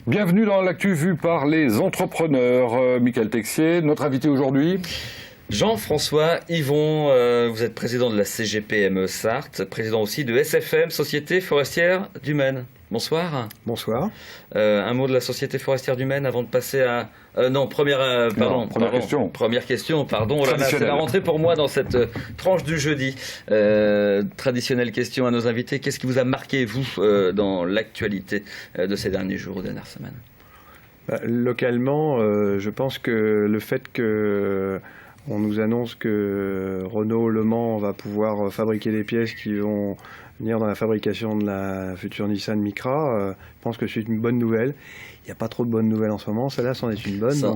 Bienvenue dans l'actu vue par les entrepreneurs. Michael Texier, notre invité aujourd'hui. Jean-François Yvon, vous êtes président de la CGPME Sarthe, président aussi de SFM, Société Forestière du Maine. Bonsoir. Bonsoir. Un mot de la Société Forestière du Maine avant de passer à... Première question, pardon. C'est la rentrée pour moi dans cette tranche du jeudi. Traditionnelle question à nos invités. Qu'est-ce qui vous a marqué, vous, dans l'actualité de ces derniers jours ou dernières semaines ? Localement, je pense que le fait que... On nous annonce que Renault Le Mans va pouvoir fabriquer des pièces qui vont venir dans la fabrication de la future Nissan Micra. Je pense que c'est une bonne nouvelle. Il n'y a pas trop de bonnes nouvelles en ce moment. Celle-là, c'en est une bonne. Ça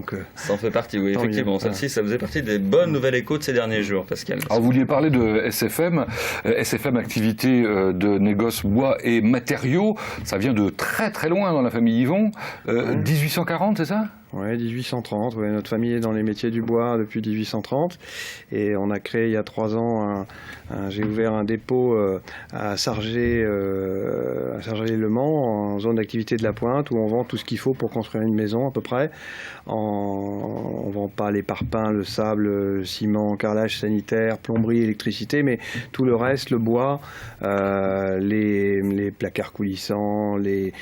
en fait partie, oui, effectivement. Celle-ci, ça faisait partie des bonnes nouvelles échos de ces derniers jours, Pascal. Alors, vous vouliez parler de SFM. SFM, activité de négoce bois et matériaux. Ça vient de très très loin dans la famille Yvon. 1840, c'est ça ? Oui, 1830. Ouais, notre famille est dans les métiers du bois depuis 1830. Et on a créé il y a 3 ans, j'ai ouvert un dépôt à Sargé-le Mans, en zone d'activité de la Pointe, où on vend tout ce qu'il faut pour construire une maison à peu près. On ne vend pas les parpaings, le sable, le ciment, carrelage sanitaire, plomberie, électricité, mais tout le reste, le bois, les placards coulissants, les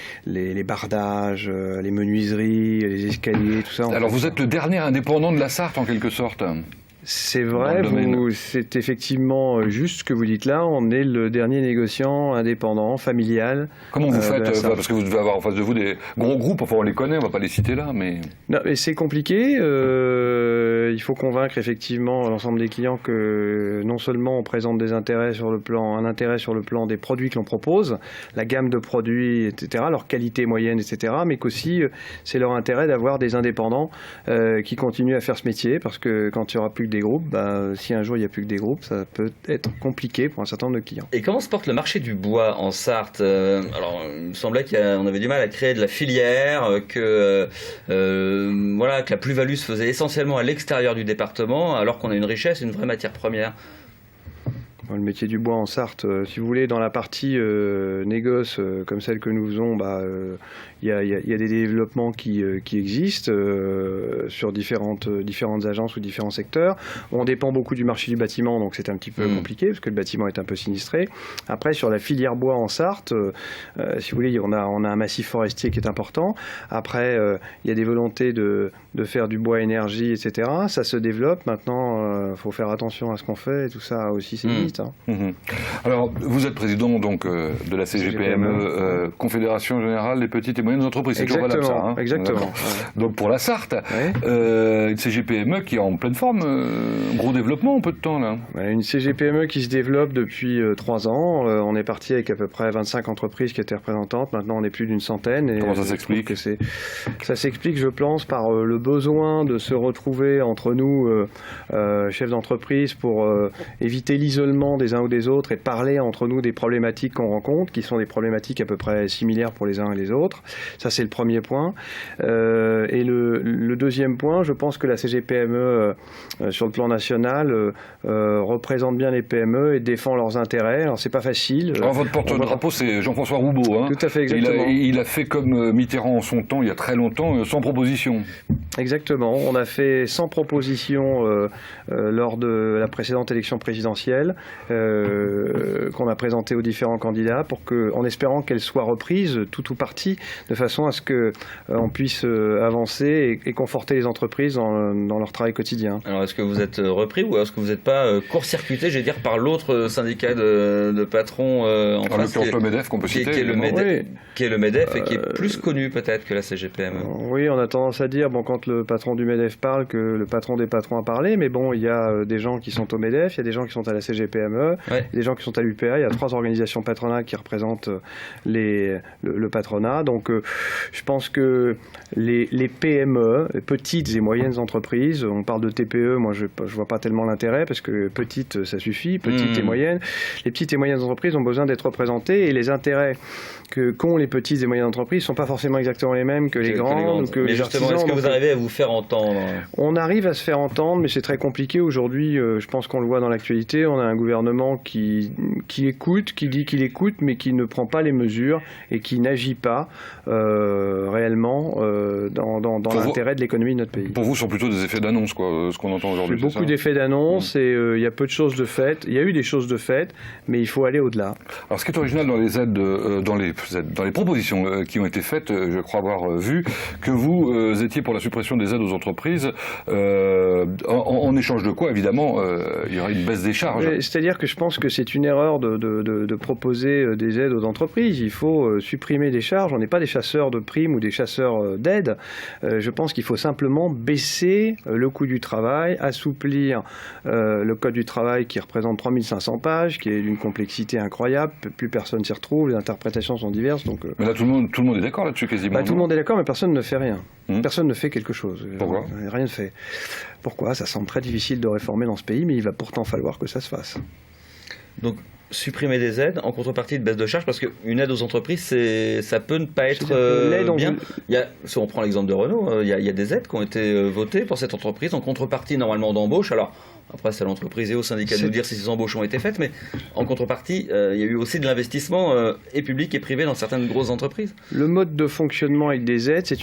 bardages, les menuiseries, les escaliers. Tout ça, alors vous êtes le dernier indépendant de la Sarthe en quelque sorte. C'est vrai, c'est effectivement juste ce que vous dites là. On est le dernier négociant indépendant, familial. Comment vous faites parce que vous devez avoir en face de vous des gros groupes, enfin on les connaît, on ne va pas les citer là. Mais c'est compliqué. Il faut convaincre effectivement l'ensemble des clients que non seulement on présente un intérêt sur le plan des produits que l'on propose, la gamme de produits, etc., leur qualité moyenne, etc., mais qu'aussi c'est leur intérêt d'avoir des indépendants qui continuent à faire ce métier, parce que quand il n'y aura plus que des groupes, si un jour il n'y a plus que des groupes, ça peut être compliqué pour un certain nombre de clients. Et comment se porte le marché du bois en Sarthe ? Alors, il me semblait qu'on avait du mal à créer de la filière, que la plus-value se faisait essentiellement à l'extérieur du département, alors qu'on a une richesse, une vraie matière première. Le métier du bois en Sarthe, si vous voulez, dans la partie négoce, comme celle que nous faisons, il y a des développements qui existent sur différentes agences ou différents secteurs. On dépend beaucoup du marché du bâtiment, donc c'est un petit peu compliqué, parce que le bâtiment est un peu sinistré. Après, sur la filière bois en Sarthe, si vous voulez, on a un massif forestier qui est important. Après, il y a des volontés de faire du bois énergie, etc. Ça se développe. Maintenant, faut faire attention à ce qu'on fait, et tout ça aussi, c'est limite. Alors, vous êtes président donc de la CGPME, Confédération Générale des Petites et Moyennes Entreprises. C'est toujours valable, ça. Exactement. Donc pour la Sarthe, une CGPME qui est en pleine forme, gros développement en peu de temps là. Une CGPME qui se développe depuis 3 ans. On est parti avec à peu près 25 entreprises qui étaient représentantes. Maintenant, on est plus d'une centaine. Et comment ça s'explique ? Ça s'explique, je pense, par le besoin de se retrouver entre nous, chefs d'entreprise, pour éviter l'isolement des uns ou des autres et parler entre nous des problématiques qu'on rencontre, qui sont des problématiques à peu près similaires pour les uns et les autres. Ça, c'est le premier point. Et le deuxième point, je pense que la CGPME, sur le plan national, représente bien les PME et défend leurs intérêts. Alors, c'est pas facile. Alors, votre porte-drapeau, c'est Jean-François Roubaud. Hein. Tout à fait, exactement. Il a fait comme Mitterrand en son temps, il y a très longtemps, sans proposition. Exactement. On a fait 100 propositions lors de la précédente élection présidentielle. Qu'on a présenté aux différents candidats en espérant qu'elles soient reprises tout ou partie, de façon à ce qu'on puisse avancer et conforter les entreprises dans leur travail quotidien. Alors est-ce que vous êtes repris ou est-ce que vous n'êtes pas court-circuité, par l'autre syndicat de patrons en France, le MEDEF qu'on peut citer, qui est le MEDEF et qui est plus connu peut-être que la CGPME. Oui, on a tendance à dire, quand le patron du MEDEF parle, que le patron des patrons a parlé, mais il y a des gens qui sont au MEDEF, il y a des gens qui sont à la CGPME, des gens qui sont à l'UPA, il y a 3 organisations patronales qui représentent le patronat. Donc je pense que les PME, les petites et moyennes entreprises, on parle de TPE, moi je vois pas tellement l'intérêt, parce que petites ça suffit, petites et moyennes. Les petites et moyennes entreprises ont besoin d'être représentées, et les intérêts qu'ont les petites et moyennes entreprises ne sont pas forcément exactement les mêmes que les grandes. Mais justement, est-ce que vous arrivez arrivez à vous faire entendre? On arrive à se faire entendre, mais c'est très compliqué aujourd'hui. Je pense qu'on le voit dans l'actualité. On a un gouvernement qui écoute, qui dit qu'il écoute, mais qui ne prend pas les mesures et qui n'agit pas réellement dans l'intérêt de l'économie de notre pays. Pour vous, ce sont plutôt des effets d'annonce, quoi, ce qu'on entend aujourd'hui. Beaucoup d'effets d'annonce et il y a peu de choses de faites. Il y a eu des choses de faites, mais il faut aller au-delà. Alors, ce qui est original dans les aides, dans les propositions qui ont été faites, je crois avoir vu que vous étiez pour la suppression des aides aux entreprises, en échange de quoi, évidemment, il y aurait une baisse des charges. C'est-à-dire que je pense que c'est une erreur de proposer des aides aux entreprises. Il faut supprimer des charges. On n'est pas des chasseurs de primes ou des chasseurs d'aides. Je pense qu'il faut simplement baisser le coût du travail, assouplir le code du travail qui représente 3500 pages, qui est d'une complexité incroyable. Plus personne s'y retrouve, les interprétations sont diverses. Donc, mais là, tout le monde est d'accord là-dessus quasiment. Tout le monde est d'accord, mais personne ne fait rien. Personne ne fait quelque chose. Pourquoi ? Rien ne fait. Pourquoi ? Ça semble très difficile de réformer dans ce pays, mais il va pourtant falloir que ça se fasse. Donc, supprimer des aides en contrepartie de baisse de charges, parce qu'une aide aux entreprises, ça peut ne pas être bien. Si on prend l'exemple de Renault, il y a des aides qui ont été votées pour cette entreprise en contrepartie normalement d'embauche. Alors, après, c'est à l'entreprise et au syndicat de nous dire si ces embauches ont été faites, mais en contrepartie, il y a eu aussi de l'investissement et public et privé dans certaines grosses entreprises. Le mode de fonctionnement avec des aides, c'est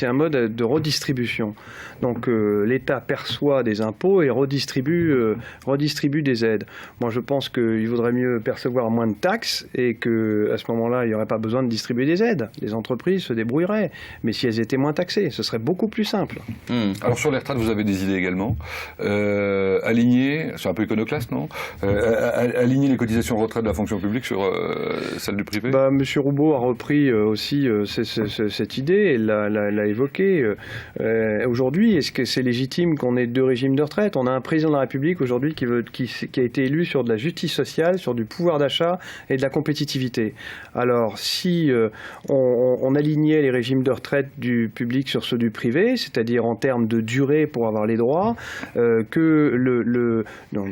un mode de redistribution. Donc l'État perçoit des impôts et redistribue des aides. Moi, je pense qu'il vaudrait mieux percevoir moins de taxes et qu'à ce moment-là, il n'y aurait pas besoin de distribuer des aides. Les entreprises se débrouilleraient. Mais si elles étaient moins taxées, ce serait beaucoup plus simple. Alors sur les retraites, vous avez des idées également. Aligner, c'est un peu iconoclaste, non ? Aligner les cotisations retraite de la fonction publique sur celles du privé ? Monsieur Roubaud a repris aussi cette idée et l'a évoqué. Aujourd'hui, est-ce que c'est légitime qu'on ait deux régimes de retraite ? On a un président de la République aujourd'hui qui a été élu sur de la justice sociale, sur du pouvoir d'achat et de la compétitivité. Alors, si on alignait les régimes de retraite du public sur ceux du privé, c'est-à-dire en termes de durée pour avoir les droits, donc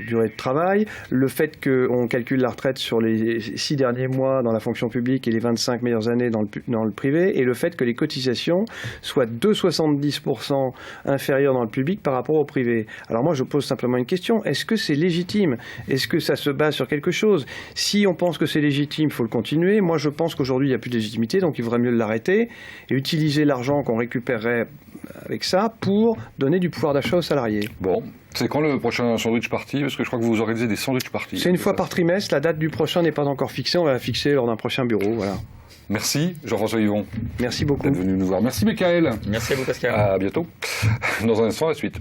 durée de travail, le fait qu'on calcule la retraite sur les 6 derniers mois dans la fonction publique et les 25 meilleures années dans le privé, et le fait que les cotisations soient de 70% inférieures dans le public par rapport au privé. Alors moi, je pose simplement une question. Est-ce que c'est légitime ? Est-ce que ça se base sur quelque chose ? Si on pense que c'est légitime, il faut le continuer. Moi, je pense qu'aujourd'hui, il n'y a plus de légitimité, donc il vaudrait mieux l'arrêter et utiliser l'argent qu'on récupérerait avec ça pour donner du pouvoir d'achat aux salariés. Bon. C'est quand le prochain sandwich party ? Parce que je crois que vous organisez des sandwich parties. C'est une fois par trimestre. La date du prochain n'est pas encore fixée. On va la fixer lors d'un prochain bureau. Voilà. Merci Jean-François Yvon. Merci beaucoup. D'être venu nous voir. Merci Michael. Merci à vous Pascal. À bientôt. Dans un instant, la suite.